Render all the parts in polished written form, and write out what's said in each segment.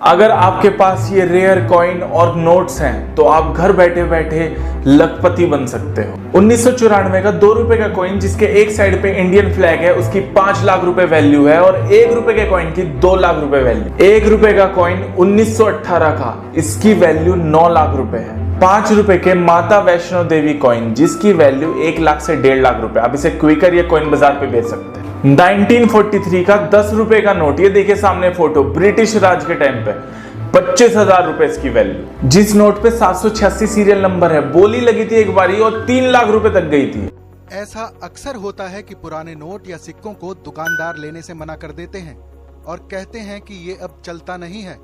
अगर आपके पास ये रेयर कॉइन और नोट्स हैं तो आप घर बैठे बैठे लखपति बन सकते हो। 1994 का 2 रुपए का कॉइन जिसके एक साइड पे इंडियन फ्लैग है उसकी 5 लाख रुपए वैल्यू है और 1 रुपए के कॉइन की 2 लाख रुपए वैल्यू। 1 रुपए का कॉइन 1918 का इसकी वैल्यू 9 लाख रुपए है। 5 रुपए के माता वैष्णो देवी कॉइन जिसकी वैल्यू 1 लाख से 1.5 लाख रुपए। आप इसे क्विकर या कॉइन बाजार पे बेच सकते हैं। 1943 का 10 रुपए का नोट, ये देखिए सामने फोटो, ब्रिटिश राज के टाइम पे 25,000 रुपए इसकी वैल्यू। जिस नोट पे 786 सीरियल नंबर है, बोली लगी थी एक बारी और 3 लाख रुपए तक गई थी। ऐसा अक्सर होता है कि पुराने नोट या सिक्कों को दुकानदार लेने से मना कर देते हैं और कहते हैं कि ये अब चलता नहीं है।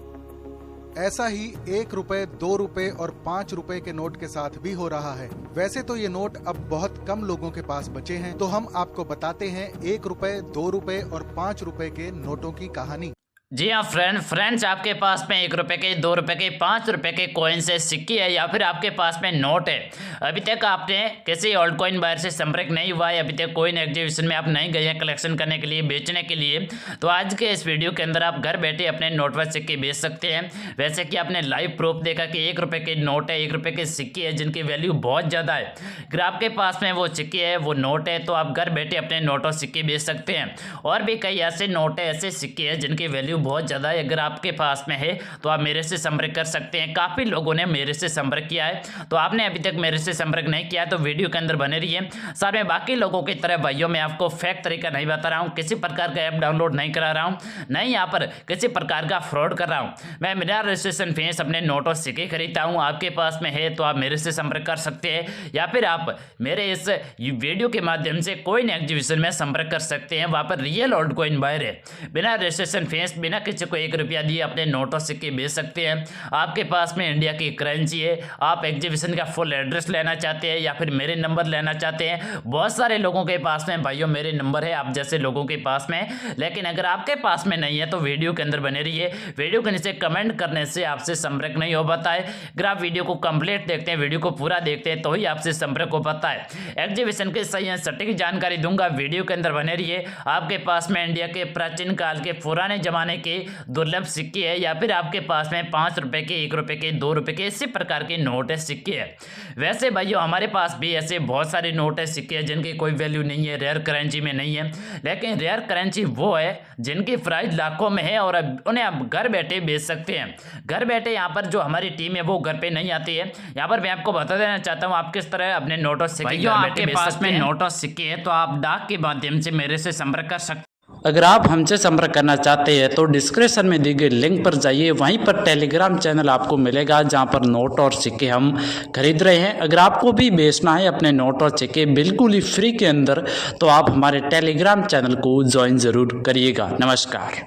ऐसा ही 1 रुपए, 2 रुपए और 5 रुपए के नोट के साथ भी हो रहा है। वैसे तो ये नोट अब बहुत कम लोगों के पास बचे हैं, तो हम आपको बताते हैं 1 रुपए, 2 रुपए और 5 रुपए के नोटों की कहानी। जी हाँ फ्रेंड्स, आपके पास में 1 रुपए के, 2 रुपए के, 5 रुपए के कॉइन से सिक्के है या फिर आपके पास में नोट है। अभी तक आपने किसी ओल्ड कॉइन बायर से संपर्क नहीं हुआ है, अभी तक कोइन एग्जीबिशन में आप नहीं गए हैं कलेक्शन करने के लिए, बेचने के लिए, तो आज के इस वीडियो के अंदर आप घर बैठे अपने नोट व सिक्के बेच सकते हैं। वैसे कि आपने लाइव प्रूफ देखा कि 1 रुपए के नोट है, 1 रुपए के सिक्के है जिनकी वैल्यू बहुत ज़्यादा है। अगर आपके पास में वो सिक्के है, वो नोट है, तो आप घर बैठे अपने नोट और सिक्के बेच सकते हैं। और भी कई ऐसे नोट है, ऐसे सिक्के हैं जिनकी वैल्यू बहुत ज़्यादा है। अगर आपके पास में है तो आप मेरे से संपर्क कर सकते हैं। काफ़ी लोगों ने मेरे से संपर्क किया है, तो आपने अभी तक मेरे से संपर्क नहीं किया है तो वीडियो के अंदर बने रहिए। साथ में बाकी लोगों की तरह भाइयों मैं आपको फेक तरीका नहीं बता रहा हूँ, किसी प्रकार का ऐप डाउनलोड नहीं करा रहा हूँ, नहीं यहाँ पर किसी प्रकार का फ्रॉड कर रहा हूँ। मैं बिना रजिस्ट्रेशन फीस अपने नोट और सिक्के खरीदता हूँ। आपके पास में है तो आप मेरे से संपर्क कर सकते हैं या फिर आप मेरे इस वीडियो के माध्यम से कॉइन एग्जीबिशन में संपर्क कर सकते हैं। वहाँ पर रियल ओल्ड कॉइन बायर है, बिना रजिस्ट्रेशन फीस, बिना किसी को 1 रुपया दिए अपने नोट और सिक्के बेच सकते हैं। आपके पास में इंडिया की करेंसी है, आप एग्जीबिशन का फुल एड्रेस लेना चाहते हैं या फिर मेरे नंबर लेना चाहते हैं। बहुत सारे लोगों के पास में भाइयों मेरे नंबर है आप जैसे लोगों के पास में, लेकिन अगर आपके पास में नहीं है तो वीडियो के अंदर बने रहिए। वीडियो के नीचे कमेंट करने से आपसे संपर्क नहीं हो पाता है। अगर आप वीडियो को कंप्लीट देखते हैं, वीडियो को पूरा देखते हैं तो ही आपसे संपर्क हो पाता है। एग्जीबिशन की सही सटीक जानकारी दूंगा, वीडियो के अंदर बने रहिए। आपके पास में इंडिया के प्राचीन काल के पुराने जमाने के दुर्लभ सिक्के है या फिर आपके पास में 5 रुपए के, 1 रुपए के, 2 रुपए के, इसी प्रकार के नोट है, सिक्के है। वैसे भाइयों हमारे पास भी ऐसे बहुत सारे नोट है, सिक्के है जिनकी कोई वैल्यू नहीं है, रेयर करेंसी में नहीं है। लेकिन रेयर करेंसी वो है जिनकी प्राइस लाखों में है और उन्हें आप घर बैठे बेच सकते हैं। घर बैठे यहाँ पर जो हमारी टीम है वो घर पे नहीं आती है। यहाँ पर मैं आपको बता देना चाहता हूँ आप किस तरह अपने नोट और सिक्के घर बैठे बेच सकते हैं। नोट और सिक्के है तो आप डाक के माध्यम से मेरे से संपर्क कर सकते हैं। अगर आप हमसे संपर्क करना चाहते हैं तो डिस्क्रिप्शन में दी गई लिंक पर जाइए, वहीं पर टेलीग्राम चैनल आपको मिलेगा जहां पर नोट और सिक्के हम खरीद रहे हैं। अगर आपको भी बेचना है अपने नोट और सिक्के बिल्कुल ही फ्री के अंदर, तो आप हमारे टेलीग्राम चैनल को ज्वाइन ज़रूर करिएगा। नमस्कार।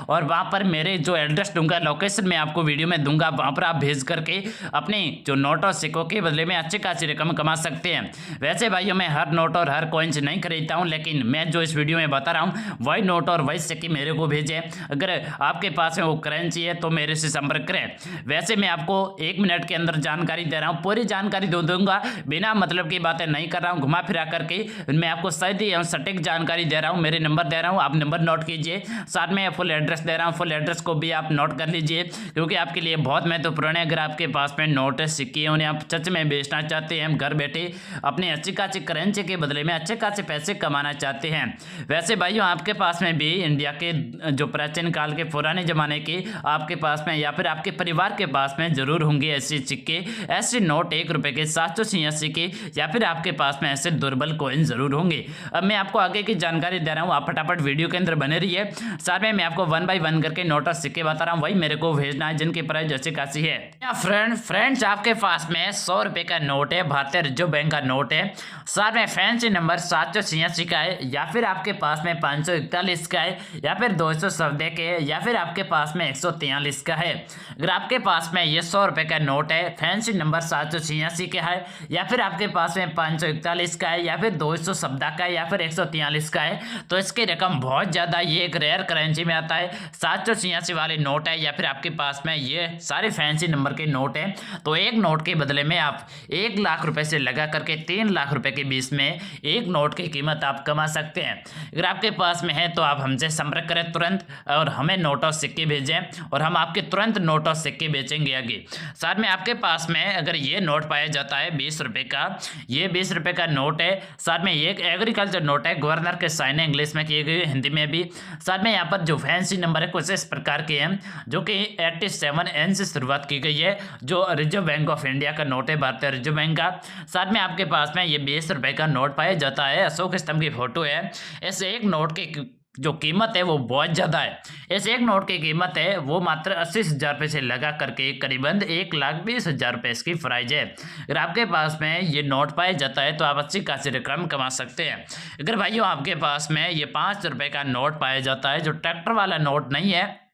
और वहाँ पर मेरे जो एड्रेस दूंगा, लोकेशन मैं आपको वीडियो में दूंगा, वहाँ पर आप भेज करके अपने जो नोट और सिक्कों के बदले में अच्छी खासी रकम कमा सकते हैं। वैसे भाइयों मैं हर नोट और हर कॉइन्स नहीं खरीदता हूँ, लेकिन मैं जो इस वीडियो में बता रहा हूँ वही नोट और वही सिक्के मेरे को भेजें। अगर आपके पास में वो करेंसी है तो मेरे से संपर्क करें। वैसे मैं आपको 1 मिनट के अंदर जानकारी दे रहा हूँ, पूरी जानकारी दूंगा, बिना मतलब की बातें नहीं कर रहा हूँ, घुमा फिरा करके मैं आपको सही सटीक जानकारी दे रहा हूँ। मेरे नंबर दे रहा हूँ, आप नंबर नोट कीजिए, साथ में फुल एड्रेस दे रहा हूँ, फुल एड्रेस को भी आप नोट कर लीजिए क्योंकि आपके लिए बहुत महत्वपूर्ण है। अगर आपके पास में नोट है, सिक्के हैं, उन्हें आप सच में बेचना चाहते हैं, घर बैठे अपने अच्छी खासी करेंसी के बदले में अच्छे खासे पैसे कमाना चाहते हैं। वैसे भाइयों आपके पास में भी इंडिया के जो प्राचीन काल के पुराने जमाने के आपके पास में या फिर आपके परिवार के पास में जरूर होंगे ऐसे सिक्के, ऐसे नोट 1 रुपए के, 786 के, या फिर आपके पास में ऐसे दुर्बल कॉइन जरूर होंगे। अब मैं आपको आगे की जानकारी दे रहा हूँ, आप फटाफट वीडियो के अंदर बने रहिए। साथ में मैं आपको 1 बाय 1 करके नोट और सिक्के बता रहा हूँ, वही मेरे को भेजना है जिनकी प्राइस अच्छी खासी है। फ्रेंड्स आपके पास में 100 रुपए का नोट है, भारतीय रिजर्व बैंक का नोट है, साथ में फैंसी नंबर 786 का है, या फिर आपके पास में 541 का है, या फिर 214 के है, या फिर आपके पास में 143 का है। अगर आपके पास में ये 100 रुपए का नोट है, फैंसी नंबर 786 का है, या फिर आपके पास में 541 का है, या फिर 214 का है, या फिर 143 का है, तो इसकी रकम बहुत ज्यादा, ये एक रेयर करेंसी में आता है 786 वाले नोट है या फिर आपके पास में ये सारे फैंसी नंबर के नोट हैं, तो एक नोट के बदले में आप 1 लाख रुपए से लगा करके 3 लाख रुपए के बीच में एक नोट की कीमत आप कमा सकते हैं। अगर आपके पास में है तो आप हमसे संपर्क करें तुरंत और हमें नोट और सिक्के भेजें और हम आपके तुरंत नोट और सिक्के बेचेंगे आगे। साथ में आपके पास में अगर ये नोट पाया जाता है 20 रुपए का, ये 20 रुपए का नोट है, साथ में ये एक एग्रीकल्चर नोट है, गवर्नर के साइन है, इंग्लिश में किए गए, हिंदी में भी। साथ में यहाँ पर जो फैंसी नंबर है कुछ इस प्रकार के हैं जो कि 87N से शुरुआत की गई है, जो रिजर्व बैंक ऑफ इंडिया का नोट है, भारतीय रिजर्व बैंक का। साथ में आपके पास में ये 20 रुपए का नोट पाया जाता है, अशोक स्तंभ की फोटो है। इस एक नोट की जो कीमत है वो बहुत ज़्यादा है। इस एक नोट की कीमत है वो मात्र 80,000 रुपये से लगा करके करीबन 1,20,000 रुपये इसकी प्राइज है। अगर आपके पास में ये नोट पाया जाता है तो आप अच्छी खासी रकम कमा सकते हैं। अगर भाइयों आपके पास में ये 5 रुपये का नोट पाया जाता है, जो ट्रैक्टर वाला नोट नहीं है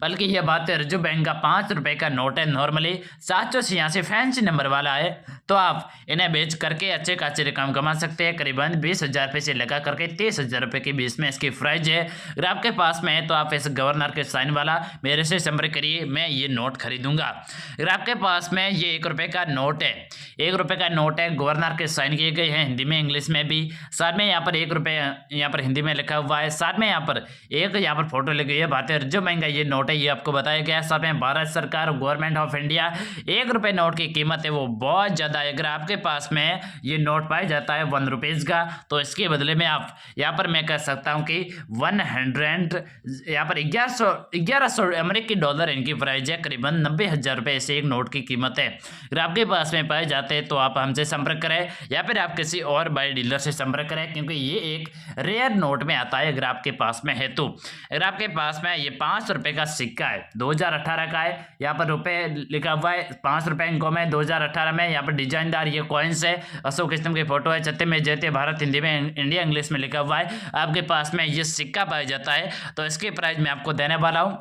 बल्कि यह बात है रिजर्व बैंक का 5 रुपए का नोट है, नॉर्मली 786 फैंसी नंबर वाला है, तो आप इन्हें बेच करके अच्छे खासी रकम कमा सकते हैं। करीबन 20,000 रुपये से लगा करके 30,000 रुपये के बीच में इसकी प्राइज है। अगर आपके पास में है तो आप इस गवर्नर के साइन वाला मेरे से संपर्क करिए, मैं ये नोट खरीदूंगा। अगर आपके पास में ये 1 रुपये का नोट है, 1 रुपये का नोट है, गवर्नर के साइन किए गए हैं हिंदी में इंग्लिश में भी, साथ में यहाँ पर 1 रुपये यहाँ पर हिंदी में लिखा हुआ है, साथ में यहाँ पर यहाँ पर फोटो लगी है, भारतीय रिजर्व बैंक का ये नोट है, ये आपको बताया गया है। साथ में भारत सरकार गवर्नमेंट ऑफ इंडिया 1 रुपये नोट की कीमत है वो बहुत ज़्यादा है। अगर आपके पास में ये नोट पाया जाता है 1 रुपीज़ का, तो इसके बदले में आप यहाँ पर मैं कह सकता हूँ कि 100 यहाँ पर 1100 अमेरिकी डॉलर इनकी प्राइस है, करीबन 90,000 रुपये से एक नोट की कीमत है। अगर आपके पास में पाए जाते हैं तो आप हमसे संपर्क करें या फिर आप किसी और बाई डीलर से संपर्क करें, क्योंकि ये एक रेयर नोट में आता है अगर आपके पास में है तो। अगर आपके पास में ये 5 रुपये का सिक्का है, 2018 का है, यहाँ पर रुपए लिखा हुआ है, 5 रुपये इनको में 2018 में, यहाँ पर डिजाइनदार ये कॉइन्स है, अशोक स्तंभ की फोटो है, छत्ते में जयते भारत हिंदी में, इंडिया इंग्लिश में लिखा हुआ है। आपके पास में ये सिक्का पाया जाता है तो इसकी प्राइस मैं आपको देने वाला हूँ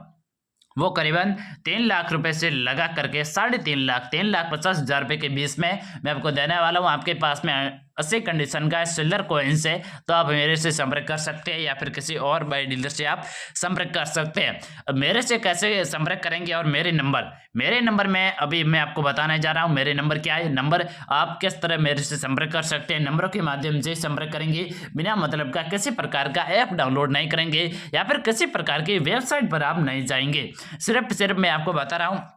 वो करीबन 3 लाख रुपए से लगा करके 3.5 लाख 3,50,000 रुपये के बीच में मैं आपको देने वाला हूँ। आपके पास में अच्छी कंडीशन का सिल्वर कॉइन्स है तो आप मेरे से संपर्क कर सकते हैं या फिर किसी और बाई डीलर से आप संपर्क कर सकते हैं। अब मेरे से कैसे संपर्क करेंगे और मेरे नंबर में अभी मैं आपको बताने जा रहा हूँ। मेरे नंबर क्या है, नंबर आप किस तरह मेरे से संपर्क कर सकते हैं, नंबरों के माध्यम से संपर्क करेंगे, बिना मतलब का किसी प्रकार का ऐप डाउनलोड नहीं करेंगे या फिर किसी प्रकार की वेबसाइट पर आप नहीं जाएंगे। सिर्फ मैं आपको बता रहा हूँ,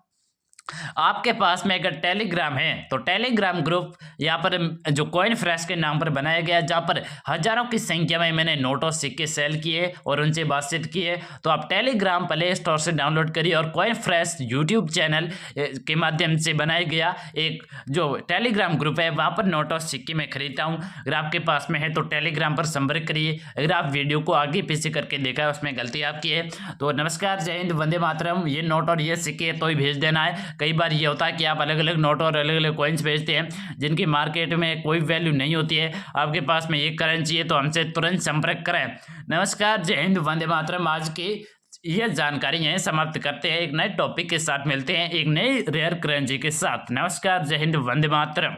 आपके पास में अगर टेलीग्राम है तो टेलीग्राम ग्रुप यहाँ पर जो कॉइन फ्रेश के नाम पर बनाया गया, जहाँ पर हजारों की संख्या में मैंने नोट और सिक्के सेल किए और उनसे बातचीत की है, तो आप टेलीग्राम प्ले स्टोर से डाउनलोड करिए और कॉइन फ्रेश यूट्यूब चैनल के माध्यम से बनाया गया एक जो टेलीग्राम ग्रुप है वहाँ पर नोट और सिक्के मैं खरीदता हूँ। अगर आपके पास में है तो टेलीग्राम पर संपर्क करिए। अगर आप वीडियो को आगे पीछे करके देखा है उसमें गलती आपकी है तो नमस्कार, जय हिंद, वंदे मातरम। ये नोट और ये सिक्के तो ही भेज देना है। कई बार ये होता है कि आप अलग अलग नोट और अलग अलग कॉइन्स भेजते हैं जिनकी मार्केट में कोई वैल्यू नहीं होती है, आपके पास में ये करेंसी है तो हमसे तुरंत संपर्क करें। नमस्कार, जय हिंद, वंदे मातरम। आज की ये जानकारी यहीं समाप्त करते हैं, एक नए टॉपिक के साथ मिलते हैं, एक नई रेयर करेंसी के साथ। नमस्कार, जय हिंद, वंदे मातरम।